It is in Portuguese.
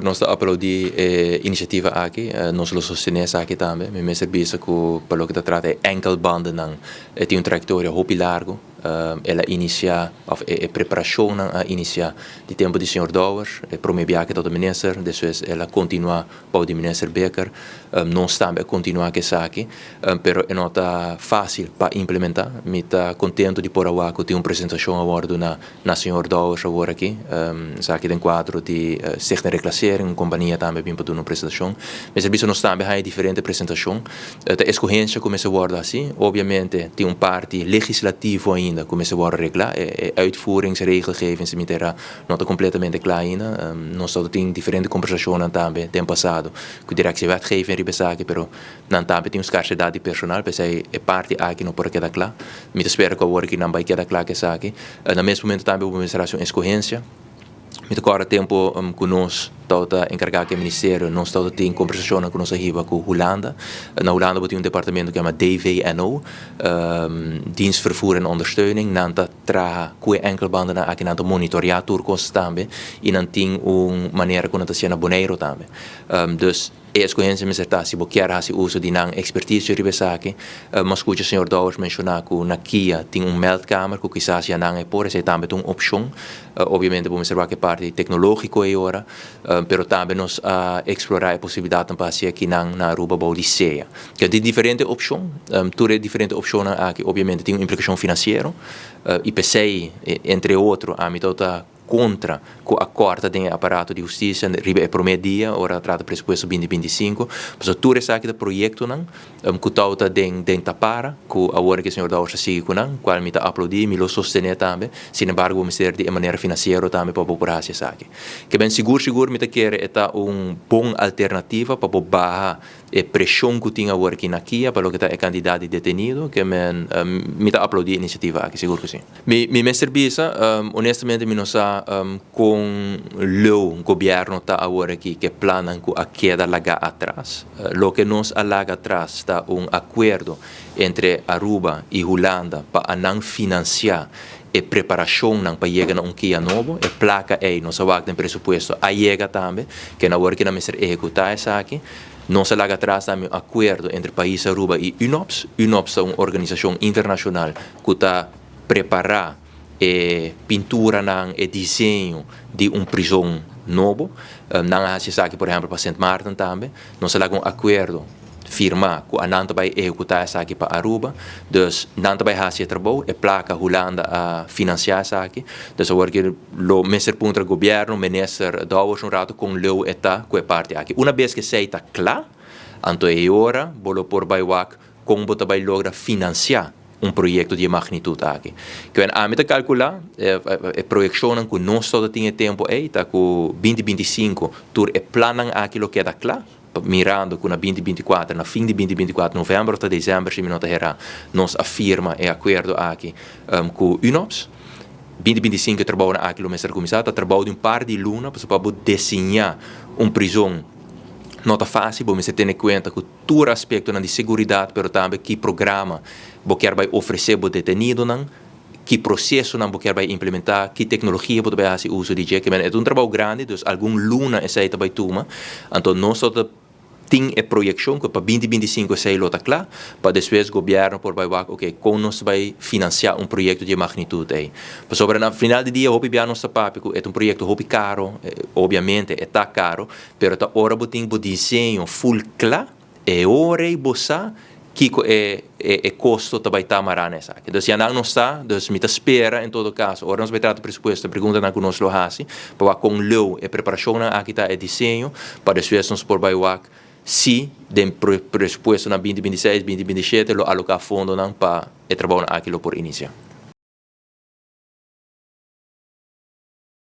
Nós aplaudi iniciativa aqui, nós lo sostenemos aqui também, mas serviço que pelo que trata enkel banden não tem trajectória hopi largo, ela inicia a preparação a inicia de tempo de senhor Douwers, promebia que todo minister, depois ela continua para o minister Becker, nós também continua que aqui, pero é nota fácil para implementar, me tá contento de por agora que tem uma apresentação agora na senhor Douwers agora aqui, aqui tem quadro de secta reclasse uma companhia também bem para uma apresentação, mas serviço nós também há diferente apresentação, a escorrência começa a guardar assim, obviamente tem parte legislativo ainda começa a reglar, uitvoeringsregelgeving me terá nota completamente clara ainda, nós temos diferente conversações também tempo passado com a direção wetgeving ribesake, pero não também tem escassidade de personal, porque é parte aqui não pode quedar claro, me espero que agora que não vai quedar claro que isso aqui, no mesmo momento também a administração escorrência. Met agora tempo conosco está encarregado do Ministério, nós estamos em conversação com nossa riba com Holanda. Na Holanda tem departamento que chama DVNO, Dienst Vervoer en Ondersteuning. Nanta traga com enkelbanden aqui nanta monitorear turcos também e não tem uma maneira como nanta na Bonaire também. Dus a escolha me certa se quer fazer uso de não expertise ribesake, mas o senhor Douwers mencionou que na Kia tem meldkamer que quizás já não é por essa também uma opção. Obviamente vamos observar que parte tecnológico é agora, pero também nós explorar a possibilidade de fazer aqui na Aruba Bauliceia. Que é de diferente opção, tudo é diferente opção aqui, obviamente tem uma implicação financeira, IPCI entre outros, a metade contra a corta de aparato de justiça ribe é promedia ora trata presupuesto 2025 mas tudo isso aqui do projeto não que tauta den tapara que agora que o senhor Douwers sigue com não qual me tá aplaudir me lo sostener também sin embargo vamos ter de maneira financeira também para população isso aqui que bem seguro me tá quer é bom alternativa para barra a pressão que tinha agora aqui na Kia para o que tá é candidato detenido que me tá aplaudir a iniciativa aqui seguro que sim me serviço honestamente me não sa com o governo está agora aqui que planam a queda larga atrás. Lo que nos larga atrás está acordo entre Aruba e Holanda para não financiar a preparação para chegar a Kia novo, a placa aí, nós vamos presupuesto a chega também, que na hora que nós executar isso aqui, nós larga atrás também acordo entre o país Aruba e UNOPS. UNOPS é uma organização internacional que está preparada pintura e desenho de prisão novo. Não há se sabe, por exemplo, para Saint Martin também. Nós temos acordo firma que a Nanta vai executar isso aqui para Aruba. Dus Nanta vai fazer trabalho, a placa Holanda a financiar isso aqui. Dus agora que o ministro do governo, o ministro Douwers, rato com o está com a parte aqui. Uma vez que isso está claro, então é hora, bolo por baiwak, como você vai lograr financiar projeto de magnitude aqui. Que a meta calcular a projeção que nós todos temos tempo aí, tá com 2025, tur é planam aquilo que é da claro, mirando com na 2024, na fim de 2024, novembro até dezembro, se me não errar, nós afirma e acordo aqui com UNOPS. 2025 trabalho naquilo mestre comissário, trabalho de par de luna para desenhar prisão. Nota fácil, vamos ter em conta que todo aspecto de segurança, mas também que programa você vai oferecer para o detenido, que processo você vai implementar, que tecnologia você vai fazer uso de que é trabalho grande, então algum luna essa aí vai tomar, então nós tem a projeção que para 2025 essa aí está claro, para depois o governo por vai como nós vai financiar projeto de magnitude aí. Sobre no final do dia, hopi nosso papo é projeto hopi caro, obviamente está caro, mas tá hora botem o desenho full claro, é hora e bossa que é custo também está marando essa. Então se não está, então me espera em todo caso. Ora nós vai tratar presupuesto, pergunta na que nós lo faz, para com lo a preparação aqui está é desenho, para depois nós por vai se den presupuesto na 2026, 2027 lo alocar fundo para trabalhar aquilo por iniciar.